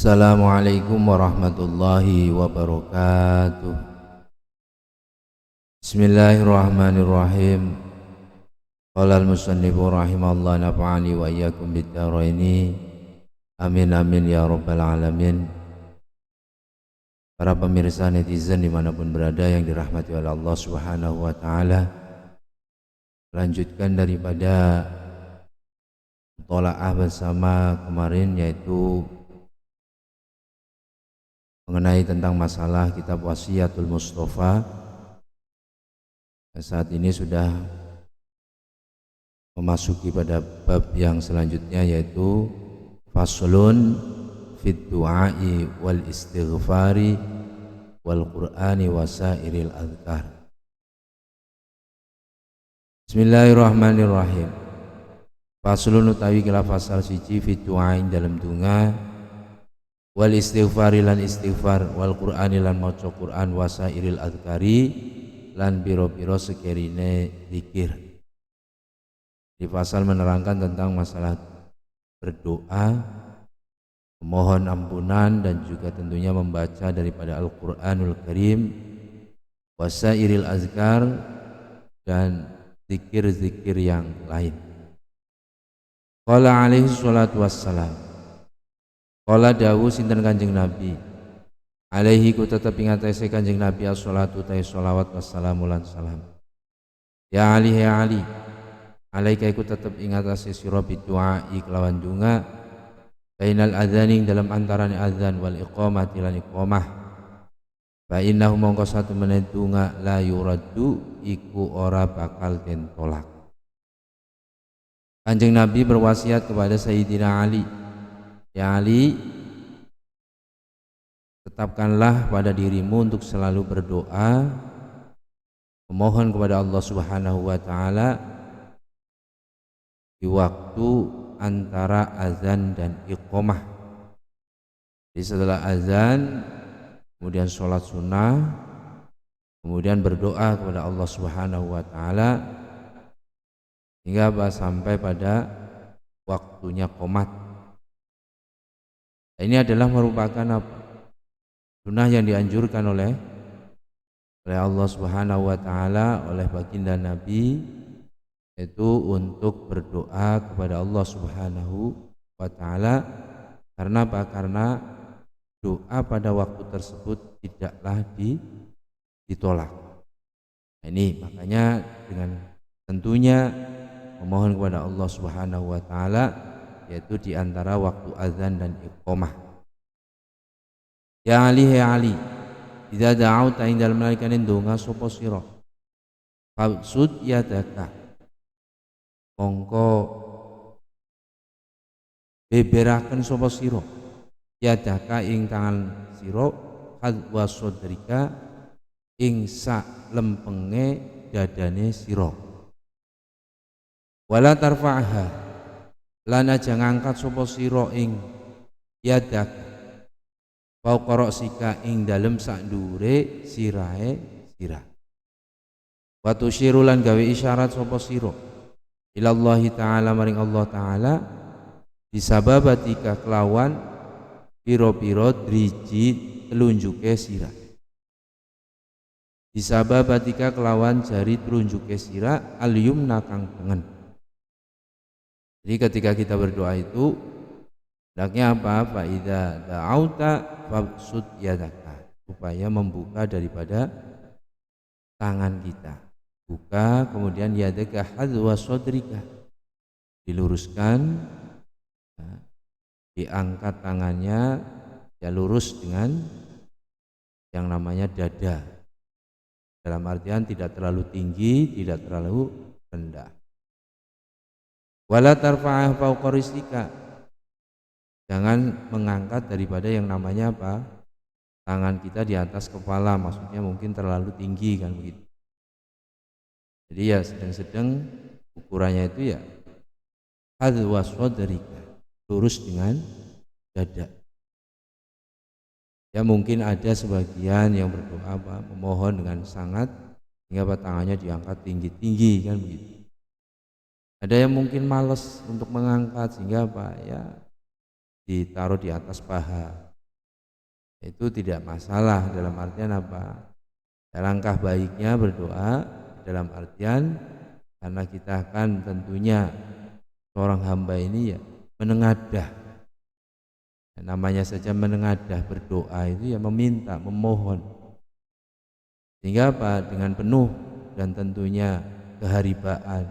Assalamualaikum warahmatullahi wabarakatuh. Bismillahirrahmanirrahim. Qala al-musannifu rahimallahu nafa'ani wa iyyakum bid-dharaini. Amin amin ya rabbal alamin. Para pemirsa netizen dimanapun berada yang dirahmati oleh Allah Subhanahu wa ta'ala, lanjutkan daripada tola'ah bersama kemarin, yaitu mengenai tentang masalah kitab Wasiyatul Mustafa. Saat ini sudah memasuki pada bab yang selanjutnya, yaitu faslun fit du'ai wal istighfari wal qur'ani wasairil adhkar. Bismillahirrahmanirrahim. Faslun utawi kila fasal siji fit du'ai dalam dunga, wal istighfari lan istighfar, wal qur'ani lan maca Qur'an, wasairil adhkari lan biro-biro sekerine zikir. Di pasal menerangkan tentang masalah berdoa, memohon ampunan, dan juga tentunya membaca daripada Al-Qur'anul Karim, wasairil azkar, dan zikir-zikir yang lain. Qala alaihi salatu wassalam, qala dawu sinten Kanjeng Nabi, alaihi ku tetep ing atase Kanjeng Nabi as-salatu ta sholawat wassalamu lan salam. Ya Ali, ya Ali, alaika iku tetep ing atase sira bidu'a kelawan donga, bainal adzaning dalam antarane azan, wal iqamati lan iqamah. Fa innahu mongko satu menit donga la yuraddu iku ora bakal den tolak. Kanjeng Nabi berwasiat kepada Sayyidina Ali, ya Ali, tetapkanlah pada dirimu untuk selalu berdoa, memohon kepada Allah Subhanahu wa ta'ala di waktu antara azan dan iqamah. Jadi setelah azan, kemudian sholat sunnah, kemudian berdoa kepada Allah Subhanahu wa ta'ala hingga sampai pada waktunya qomat. Ini adalah merupakan apa? Sunnah yang dianjurkan oleh Allah Subhanahu wa ta'ala, oleh baginda Nabi, yaitu untuk berdoa kepada Allah Subhanahu wa ta'ala. Karena apa? Karena doa pada waktu tersebut tidaklah ditolak. Nah, ini makanya dengan tentunya memohon kepada Allah Subhanahu wa ta'ala, yaitu di antara waktu azan dan iqamah. Ya Ali, ya Ali, idza da'auta ing dalem nalikane ndonga sapa sira, fabsud yadaka, mongko beberaken sapa sira, yadaka ing tangan sira, hadwa sodrika ing sak lempenge dadane sira, wala tarfa'ha lan aja ngangkat sapa sira ing yadaka fauqa ra'sika ing dalem sak ndure sirahe sirah, wa tusyiru lan gawe isyarat sapa sira ilallahi ta'ala maring Allah ta'ala bisababatika kelawan piro-piro driji telunjuke sirah, bisababatika kelawan jari telunjuke sirah al-yumna kang tengen. Jadi ketika kita berdoa itu hendaknya apa? Fa idza da'auta fabsud yadaka, supaya membuka daripada tangan kita, buka, kemudian yadaka hadwa sodrika, diluruskan, diangkat tangannya, ya lurus dengan yang namanya dada, dalam artian tidak terlalu tinggi, tidak terlalu rendah. Wala tarfa'ah fauqa rislika, jangan mengangkat daripada yang namanya apa? Tangan kita di atas kepala, maksudnya mungkin terlalu tinggi kan begitu. Jadi ya sedang-sedang, ukurannya itu ya hadwa sodrika, lurus dengan dada. Ya mungkin ada sebagian yang berdoa apa? Memohon dengan sangat hingga tangannya diangkat tinggi-tinggi kan begitu. Ada yang mungkin malas untuk mengangkat sehingga apa? Ya ditaruh di atas paha. itu tidak masalah. Dalam artian apa? Alangkah baiknya berdoa dalam artian karena kita kan tentunya seorang hamba ini ya menengadah. Namanya saja menengadah, berdoa itu ya meminta, memohon. Sehingga apa? Dengan penuh dan tentunya keharibaan,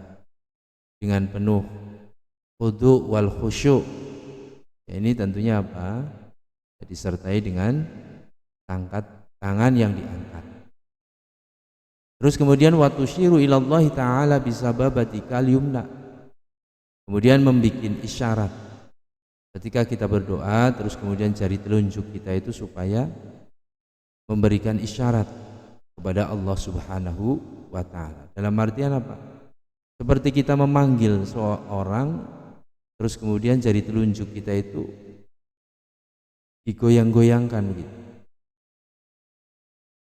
dengan penuh khudu' wal khusyuk. Ya, ini tentunya apa? Disertai dengan angkat tangan yang diangkat. Terus kemudian wa tusyiru ilallahi ta'ala bisababati kalyumna. Kemudian membuat isyarat ketika kita berdoa, terus kemudian jari telunjuk kita itu supaya memberikan isyarat kepada Allah Subhanahu wa ta'ala. Dalam artian apa? Seperti kita memanggil seorang, terus kemudian jari telunjuk kita itu digoyang-goyangkan gitu.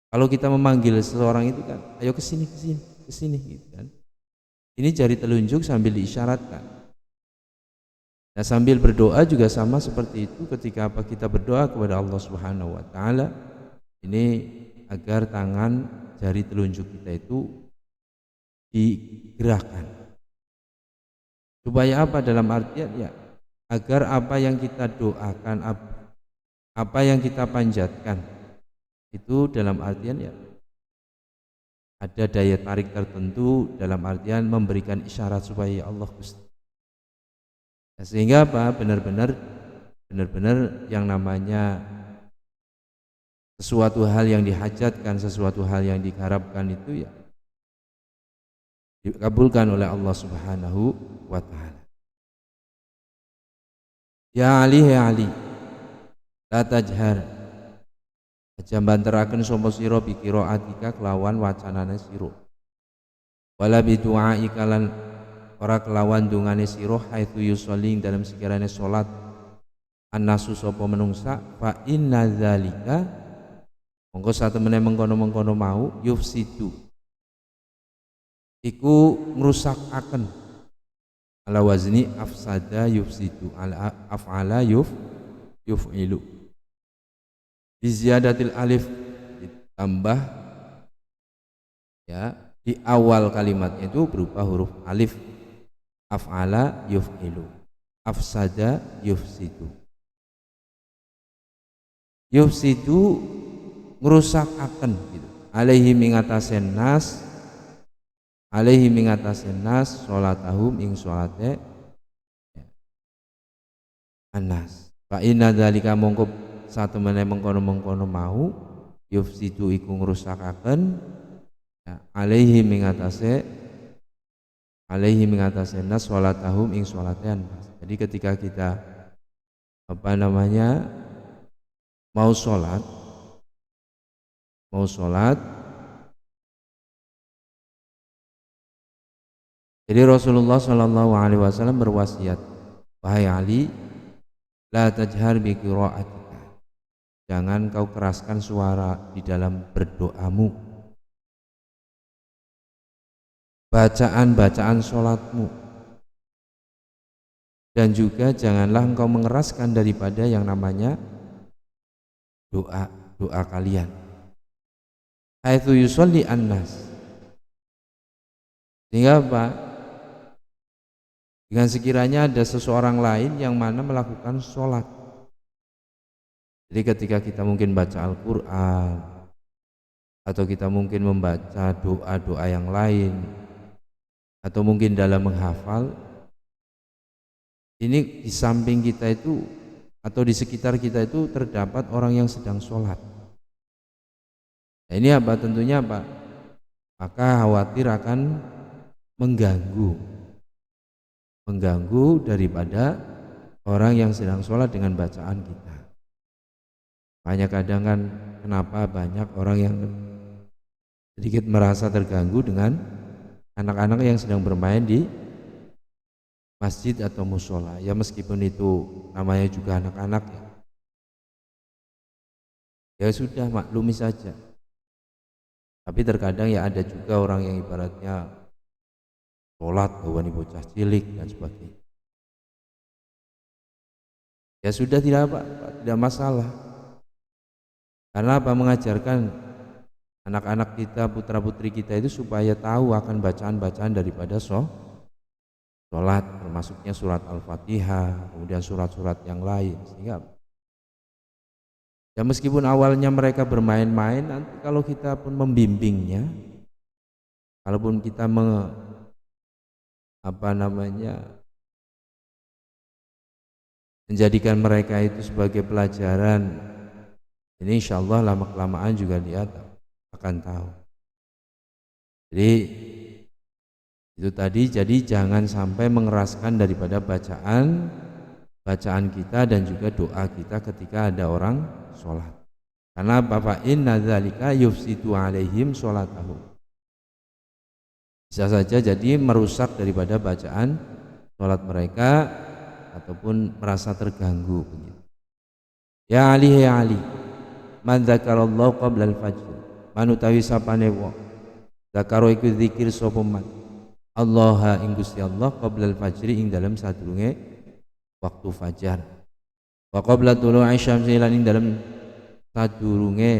Kalau kita memanggil seseorang itu kan, ayo kesini, kesini, kesini gitu kan. Ini jari telunjuk sambil diisyaratkan. Nah, sambil berdoa juga sama seperti itu. Ketika apa kita berdoa kepada Allah Subhanahu wa ta'ala, ini agar tangan jari telunjuk kita itu digerakkan. Supaya apa? Dalam artian ya agar apa yang kita doakan, apa yang kita panjatkan itu dalam artian ya ada daya tarik tertentu, dalam artian memberikan isyarat supaya ya Allah Gusti. Nah, sehingga apa? Benar-benar yang namanya sesuatu hal yang dihajatkan, sesuatu hal yang diharapkan itu ya dikabulkan oleh Allah Subhanahu wa ta'ala. Ya Ali, ya Ali, la tajhar, aja banteraken sapa sira bi qiraatika kelawan wacanane sira. Wala bi du'aika lan ora kelawan dungane sira haitsu yusolli dalam sekiranya salat annasu sapa menungsa fa inna dzalika monggo satemene mengkono-mengkono mau yufsidu iku ngrusakaken ala wazni afsada yufsidu ala af'ala yuf'ilu bi ziyadatil alif ditambah ya di awal kalimatnya itu berupa huruf alif. Af'ala yuf'ilu, afsada yufsidu. Yufsidu ngrusakaken gitu. Alaihi mingatasen nas, alaihi mingatasen nas salatahum ing salate anas. Fa inna dzalika mongko satemene mengkono-mengkono mau yufsidu iku ngrusakaken ya, alaihi mengatasi nas sholatahum ing sholatnya nas. Jadi ketika kita mau sholat jadi Rasulullah Shallallahu Alaihi Wasallam berwasiat, wahai Ali, la tajhar bi qiraatika, jangan kau keraskan suara di dalam berdoamu, bacaan sholatmu, dan juga janganlah engkau mengeraskan daripada yang namanya doa kalian. Haitsu yusolli annas, sehingga apa? Dengan sekiranya ada seseorang lain yang mana melakukan sholat. Jadi ketika kita mungkin baca Al-Quran atau kita mungkin membaca doa-doa yang lain atau mungkin dalam menghafal, ini di samping kita itu atau di sekitar kita itu terdapat orang yang sedang sholat. Nah, ini apa? Tentunya apa? Maka khawatir akan mengganggu daripada orang yang sedang sholat dengan bacaan kita. Banyak kadang kan kenapa banyak orang yang sedikit merasa terganggu dengan anak-anak yang sedang bermain di masjid atau musola. Ya meskipun itu namanya juga anak-anak ya sudah maklumi saja. Tapi terkadang ya ada juga orang yang ibaratnya sholat bawani bocah cilik dan sebagainya. Ya sudah tidak apa-apa, tidak masalah. Karena apa? Mengajarkan anak-anak kita, putra-putri kita itu supaya tahu akan bacaan-bacaan daripada sholat, termasuknya surat Al-Fatihah, kemudian surat-surat yang lain. Sehingga ya meskipun awalnya mereka bermain-main, nanti kalau kita pun membimbingnya, kalaupun kita menjadikan mereka itu sebagai pelajaran, ini insya Allah lama-kelamaan juga dia akan tahu. Jadi itu tadi, jadi jangan sampai mengeraskan daripada bacaan kita dan juga doa kita ketika ada orang sholat. Karena Bapak inna dzalika yufsidu alaihim sholatahum, bisa saja jadi merusak daripada bacaan sholat mereka ataupun merasa terganggu begitu. Ya Ali, ya Ali, man dzakarallahu qabla al-fajr, manutawi sapane wong zakaro iku zikir sapa man Allah ing Gusti Allah qabla al-fajri ing dalam sadurunge waktu fajar, wa qabla tulu'i syamsi lan ing dalam sadurunge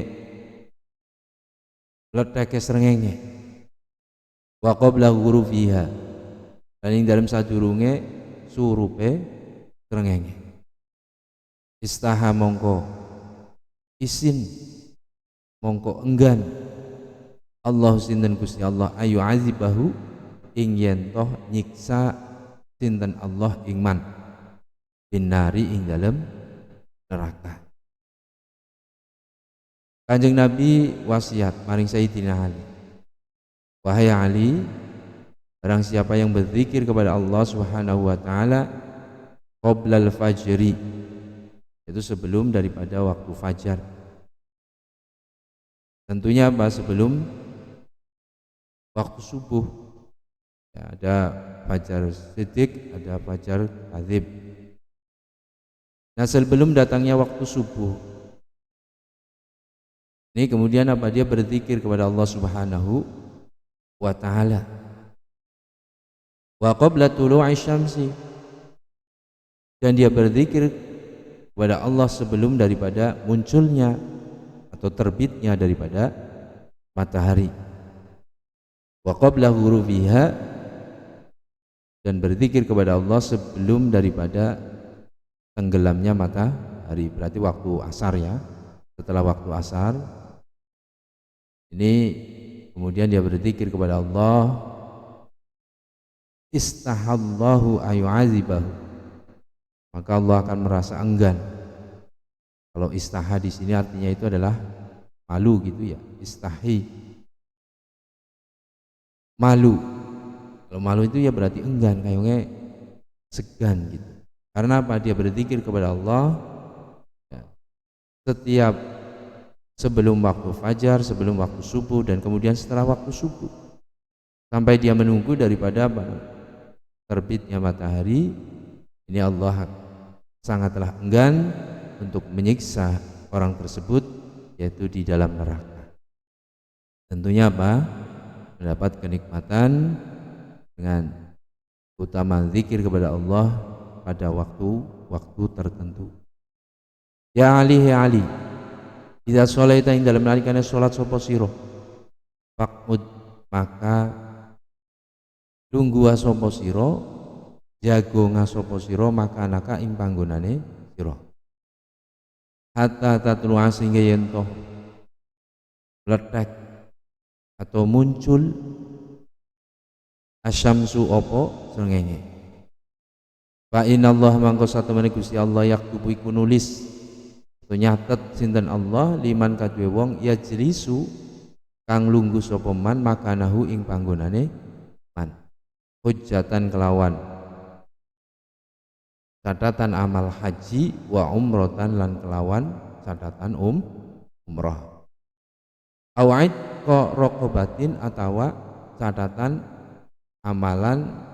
leteke srengenge, wa qabla ghurubiha lan ing dalam sadurunge surupe srengenge. Istaha mongko isin mongko enggan Allah sinten Gusti Allah ayu azibahu ing yen toh nyiksa sinten Allah ing man binari ing dalem neraka. Kanjeng Nabi wasiat maring Sayyidina Ali, wahai Ali, barang siapa yang berzikir kepada Allah Subhanahu wa taala qoblal fajri, itu sebelum daripada waktu fajar. Tentunya apa? Sebelum waktu subuh. Ya, ada fajar siddiq, ada fajar kadzib. Nah, sebelum datangnya waktu subuh ini kemudian apa? Dia berzikir kepada Allah Subhanahu wa taala. Wa qabla tulu'i syamsi, dan dia berzikir kepada Allah sebelum daripada munculnya atau terbitnya daripada matahari. Wa qabla ghurubiha, dan berzikir kepada Allah sebelum daripada tenggelamnya matahari, berarti waktu asar ya. Setelah waktu asar ini kemudian dia berzikir kepada Allah, istahallahu ayu'azibahu, maka Allah akan merasa enggan. Kalau istaha di sini artinya itu adalah malu gitu ya, istahi, malu. Kalau malu itu ya berarti enggan, kayaknya segan gitu. Karena apa? Dia berzikir kepada Allah ya, setiap sebelum waktu fajar, sebelum waktu subuh, dan kemudian setelah waktu subuh, sampai dia menunggu daripada apa? Terbitnya matahari. Ini Allah sangatlah enggan untuk menyiksa orang tersebut, yaitu di dalam neraka. Tentunya apa? Mendapat kenikmatan dengan utama zikir kepada Allah pada waktu tertentu. Ya Ali, ya Ali, idza sholaita ing dalam nalikane salat sapa sira, faqud maka lungguh sapa sira, jago sapa sira makanaka ing panggonane sira, hatta tatlu sehingga yen toh letek atau muncul asyamsu opo srengenge. Fa innallaha mangko satemene Gusti Allah yaktubu iku nulis atau nyatet sinten Allah liman kadue wong yajlisu kang lungguh sapa man makanahu ing panggonane man, hujjatan kelawan catatan amal haji wa umrotan lan kelawan catatan umroh, await ko rokobatin atawa catatan amalan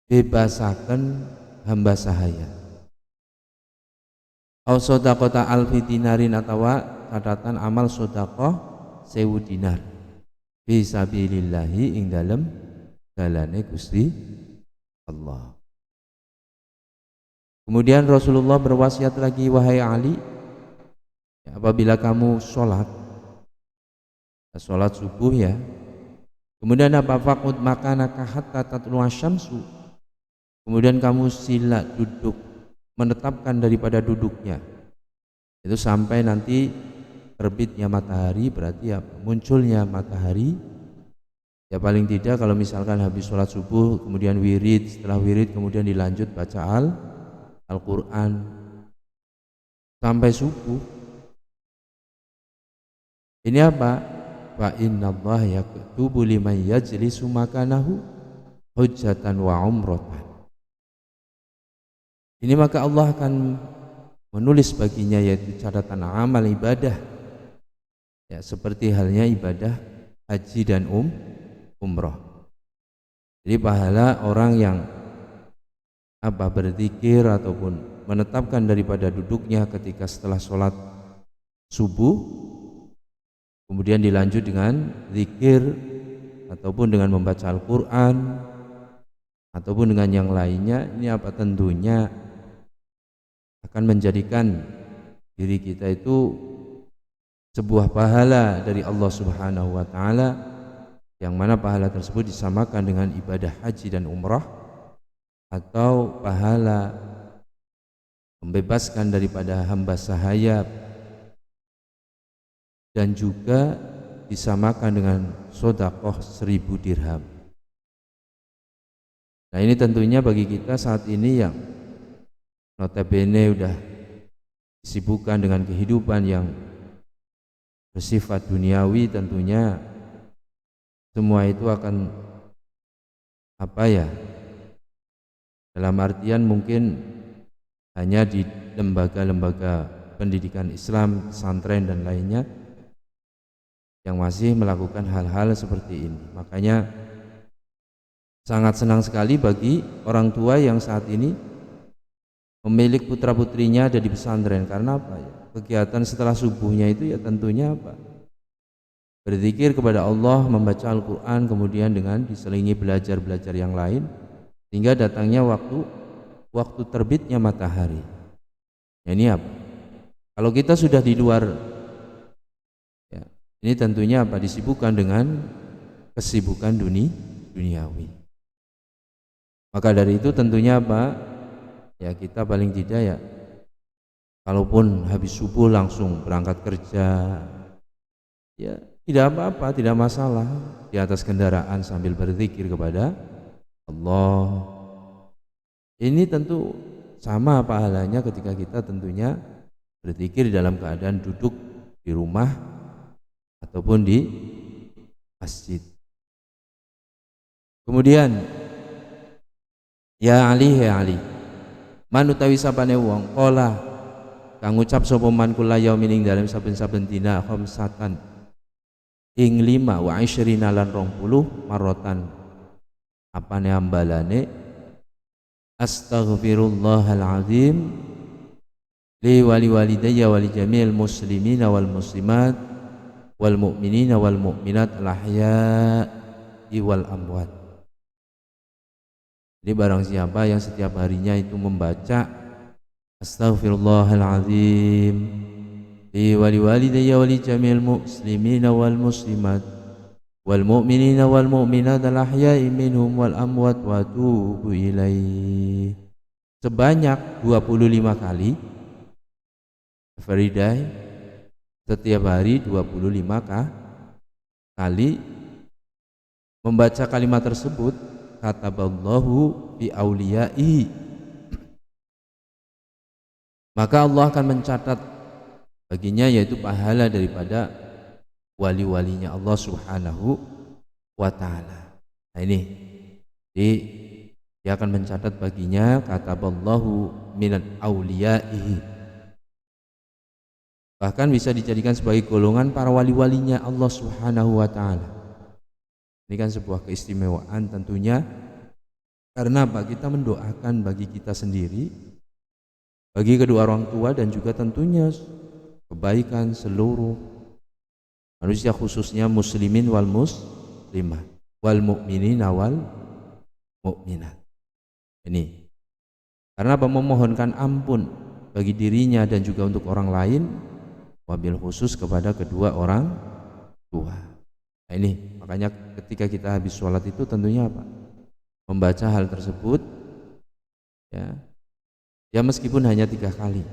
bebasaken hamba sahaya, au sodaqota alfi dinarin atawa catatan amal sodaqoh 1000 dinar fisabilillahi ing dalem dalane Gusti Allah. Kemudian Rasulullah berwasiat lagi, wahai Ali, apabila kamu sholat subuh ya, kemudian apa, faqud makanaka hatta tatlu'a syamsu, kemudian kamu sila duduk, menetapkan daripada duduknya itu sampai nanti terbitnya matahari, berarti ya munculnya matahari. Ya paling tidak kalau misalkan habis sholat subuh kemudian wirid, setelah wirid kemudian dilanjut baca Al-Quran sampai subuh. Ini apa? Fa innallaha yaktubu liman yajlisu makanahu hujjatan wa umratan. Ini maka Allah akan menulis baginya yaitu catatan amal ibadah, ya seperti halnya ibadah haji dan umroh. Jadi pahala orang yang berzikir ataupun menetapkan daripada duduknya ketika setelah sholat subuh, kemudian dilanjut dengan zikir ataupun dengan membaca Al-Quran ataupun dengan yang lainnya, ini tentunya akan menjadikan diri kita itu sebuah pahala dari Allah Subhanahu wa Ta'ala, yang mana pahala tersebut disamakan dengan ibadah haji dan umrah, atau pahala membebaskan daripada hamba sahaya, dan juga disamakan dengan sedekah 1000 dirham. Nah ini tentunya bagi kita saat ini yang notabene udah disibukkan dengan kehidupan yang bersifat duniawi, tentunya semua itu akan dalam artian mungkin hanya di lembaga-lembaga pendidikan Islam, pesantren dan lainnya yang masih melakukan hal-hal seperti ini. Makanya sangat senang sekali bagi orang tua yang saat ini memiliki putra-putrinya ada di pesantren. Karena kegiatan setelah subuhnya itu ya tentunya berzikir kepada Allah, membaca Al-Quran, kemudian dengan diselingi belajar-belajar yang lain, sehingga datangnya waktu terbitnya matahari. Ya, ini kalau kita sudah di luar, ya, ini tentunya disibukkan dengan kesibukan duniawi. Maka dari itu tentunya ya kita paling tidak ya, kalaupun habis subuh langsung berangkat kerja, ya tidak apa-apa, tidak masalah, di atas kendaraan sambil berzikir kepada Allah. Ini tentu sama pahalanya ketika kita tentunya berzikir dalam keadaan duduk di rumah ataupun di masjid. Kemudian ya Ali, man utawi sapane wong qala kang ngucap sapa man kula yaumin ing dalem saben-saben dina khamsatan ing 5 wa 20 lan 20 marotan apane ambalane astaghfirullahal azim li wali walidayya wali jami'il muslimina wal muslimat wal mu'minina wal mu'minat al ahya'i wal amwat. Jadi barang siapa yang setiap harinya itu membaca astaghfirullahaladzim li wali walidayya wali jami'il muslimina wal muslimat wal mu'minina wal mu'minat al ahya'i minhum wal amwat wa atubu ilaih, sebanyak 25 kali every day, setiap hari 25 kali membaca kalimat tersebut, kataballahu fi auliya'i, maka Allah akan mencatat baginya yaitu pahala daripada wali-walinya Allah Subhanahu wa Ta'ala. Nah ini, jadi dia akan mencatat baginya kataballahu minal auliya'i, bahkan bisa dijadikan sebagai golongan para wali-walinya Allah Subhanahu wa Ta'ala. Ini kan sebuah keistimewaan tentunya, karena kita mendoakan bagi kita sendiri, bagi kedua orang tua, dan juga tentunya kebaikan seluruh manusia, khususnya muslimin wal muslimah wal mu'minina wal mu'minat. Ini karena memohonkan ampun bagi dirinya dan juga untuk orang lain, wabil khusus kepada kedua orang tua. Nah ini makanya ketika kita habis sholat itu tentunya apa? Membaca hal tersebut ya meskipun hanya 3 kali.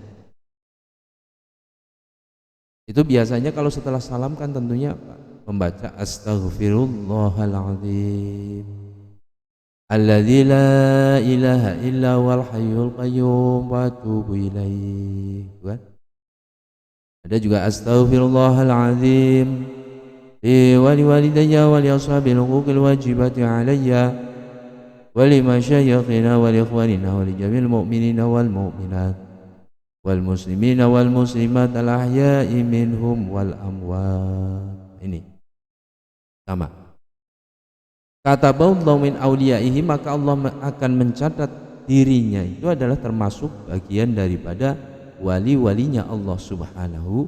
Itu biasanya kalau setelah salam kan tentunya membaca astaghfirullahaladzim alladzi la ilaha illa wal hayyul qayyum wa atubu ilaih. Ada juga astaghfirullahaladzim li waliwalidayya wa li ashabil huquqil wajibati alayya wa li masyayikhina wa li ikhwanina wa li jamil mu'minina wal mu'minat wal muslimina wal muslimat al ahya'i minhum wal amwat. Ini sama. Kataballahu min awliyaihi, maka Allah akan mencatat dirinya itu adalah termasuk bagian daripada wali-walinya Allah Subhanahu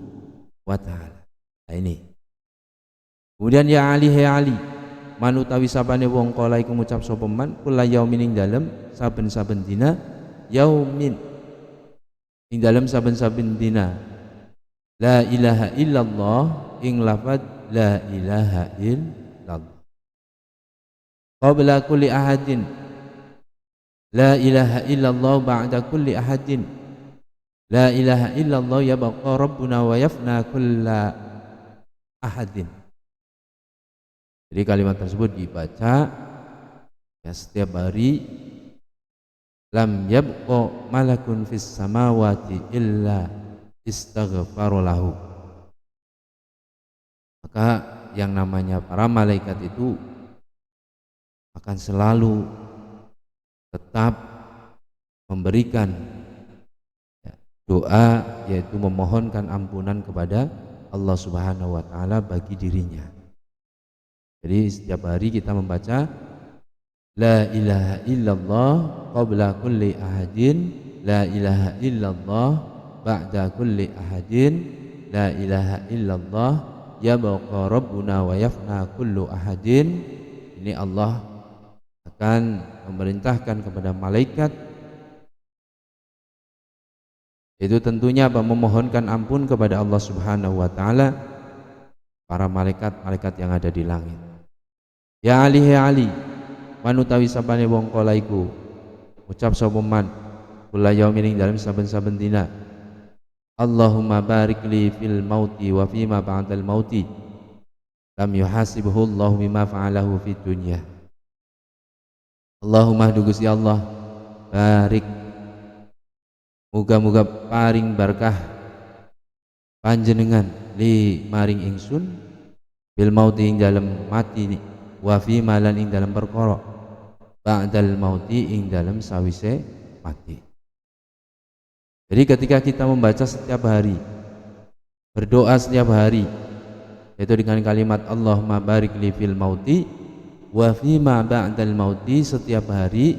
wa taala. Nah ini. Kemudian ya Ali, he Ali, manutawi sapane wong kala iku ngucap sapa man kula yaumin ing dalem saben-saben dina, yaumin ing dalem saben-saben dina, la ilaha illallah ing lafaz la ilaha illallah. Qabla kulli ahadin, la ilaha illallah ba'da kulli ahadin, la ilaha illallah yabqa rabbuna wa yafna kulla ahadin. Jadi kalimat tersebut dibaca ya setiap hari. Lam yabqa malakun fis samawati illa istaghfaru lahu. Maka yang namanya para malaikat itu akan selalu tetap memberikan doa, yaitu memohonkan ampunan kepada Allah Subhanahu wa taala bagi dirinya. Jadi setiap hari kita membaca la ilaha illallah qabla kulli ahadin, la ilaha illallah ba'da kulli ahadin, la ilaha illallah yabqa rabbuna wa yafna kullu ahadin. Ini Allah akan memerintahkan kepada malaikat, itu tentunya apa? Memohonkan ampun kepada Allah Subhanahu wa taala, para malaikat-malaikat yang ada di langit. Ya Ali, ya Ali, manutawi sapane wong kala iku ucap sapa man kula yaumin dalam saben-saben dina, Allahumma barik li fil mauti wa fima ba'dal mauti lam yuhasibhu Allah bima fa'alahu fid dunya. Allahumma dugusti Allah barik, muga-muga paring berkah panjenengan li maring ingsun bil mauti ing dalem mati, wa fi malan ing dalam perkara ba'dal mauti ing dalam sawise mati. Jadi ketika kita membaca setiap hari, berdoa setiap hari, yaitu dengan kalimat Allahumma barik li fil mauti wa fi ma ba'dal mauti, setiap hari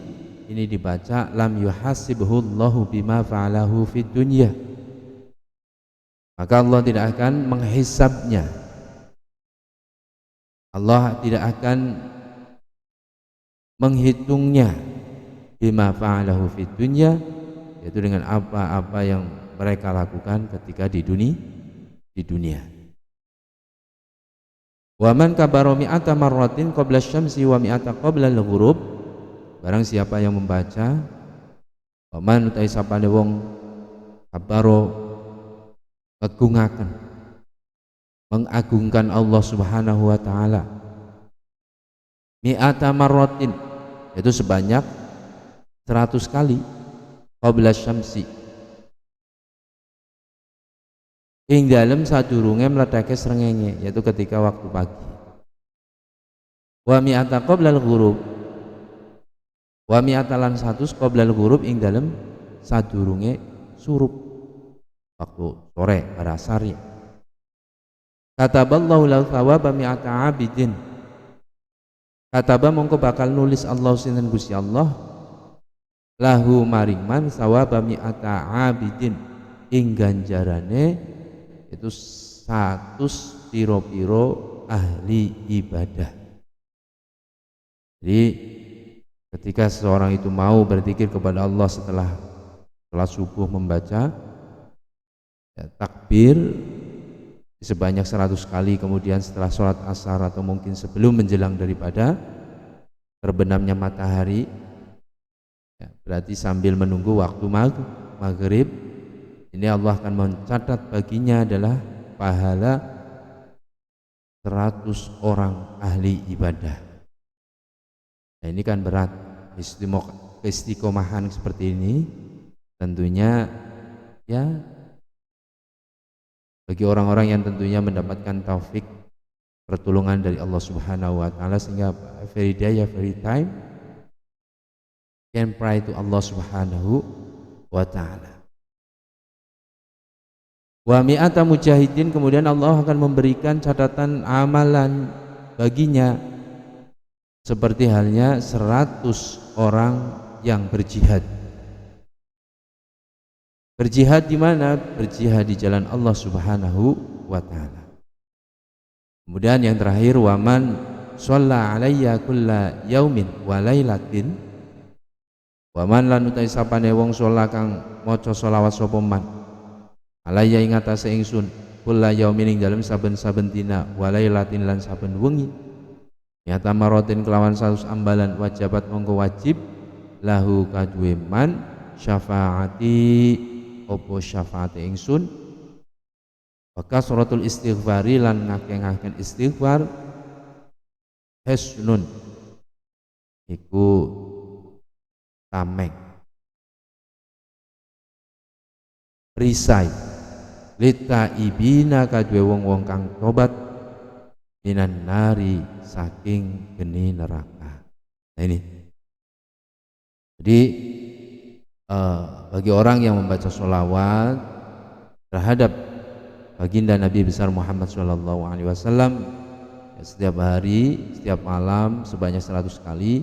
ini dibaca lam yuhasibhu Allahu bima fa'alahu fid dunya, maka Allah tidak akan menghisabnya, Allah tidak akan menghitungnya bima fa'alahu fid dunya, yaitu dengan apa-apa yang mereka lakukan ketika di dunia. Wa man kabara mi'ata marratin qabla syamsi wa mi'ata qabla al-ghurub, barang siapa yang membaca wa man utai sapane wong kabaro ngegungaken, mengagungkan Allah Subhanahu wa taala, mi'ata marratin, itu sebanyak 100 kali, qabla syamsi ing dalem sadurunge mledake srengenge, yaitu ketika waktu pagi, wa mi'ata qabla al-ghurub, wa mi'ata lan 100 qabla al-ghurub ing dalem sadurunge surup, waktu sore pada asar. Kataballahu lahu thawaba mi'ata abidin, kataba mongko bakal nulis Allah sinten Gusti Allah lahu maring man thawaba mi'ata abidin ing ganjarane itu 100 piro-piro ahli ibadah. Jadi ketika seseorang itu mau berzikir kepada Allah setelah sholat subuh, membaca ya, takbir sebanyak 100 kali, kemudian setelah sholat asar atau mungkin sebelum menjelang daripada terbenamnya matahari, ya, berarti sambil menunggu waktu maghrib, ini Allah akan mencatat baginya adalah pahala 100 orang ahli ibadah. Nah, ini kan berat. Istiqomahan seperti ini tentunya ya bagi orang-orang yang tentunya mendapatkan taufik pertolongan dari Allah Subhanahu wa taala, sehingga every day every time can pray to Allah Subhanahu wa taala. Wa mi'ata mujahidin, kemudian Allah akan memberikan catatan amalan baginya seperti halnya 100 orang yang berjihad. Berjihad di mana? Berjihad di jalan Allah Subhanahu wa taala. Kemudian yang terakhir, waman shalla alayya kulla yaumin wa lailatin, waman lan utai sapane wong sholat kang maca sholawat sapa man alayya ing atase ingsun kulla yaumin ing dalem saben-saben dina wa lailatin lan saben wengi nyata marotin kelawan 100 ambalan wajibat mongko wajib lahu kaduwe man syafaati opo syafaate ingsun maka suratul istighfari lan ngakeh-ngakeh istighfar hasnun iku tameng risai lita ibina kadwe wong-wong kang tobat minan nari saking geni neraka. Nah ini jadi bagi orang yang membaca sholawat terhadap baginda Nabi besar Muhammad SAW setiap hari, setiap malam sebanyak 100 kali,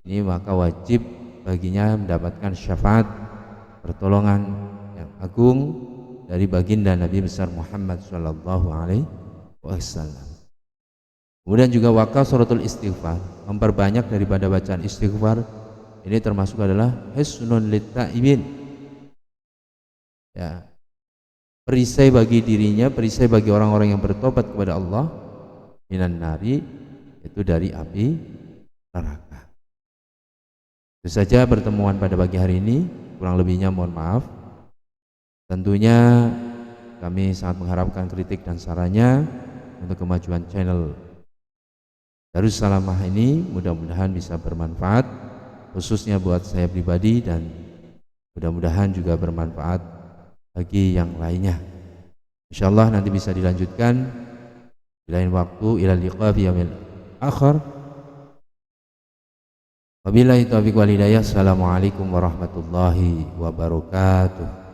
ini maka wajib baginya mendapatkan syafaat pertolongan yang agung dari baginda Nabi besar Muhammad SAW. Kemudian juga wakaf suratul istighfar, memperbanyak daripada bacaan istighfar, ini termasuk adalah hisnun litta'ibin, ya, perisai bagi dirinya, perisai bagi orang-orang yang bertobat kepada Allah minan nari, itu dari api neraka. Itu saja pertemuan pada pagi hari ini, kurang lebihnya mohon maaf. Tentunya kami sangat mengharapkan kritik dan sarannya untuk kemajuan channel Darussalamah ini, mudah-mudahan bisa bermanfaat khususnya buat saya pribadi dan mudah-mudahan juga bermanfaat bagi yang lainnya. Insyaallah nanti bisa dilanjutkan di lain waktu. Ila liqa fi yaumil akhir. Wabillahi taufiq wal hidayah. Assalamualaikum warahmatullahi wabarakatuh.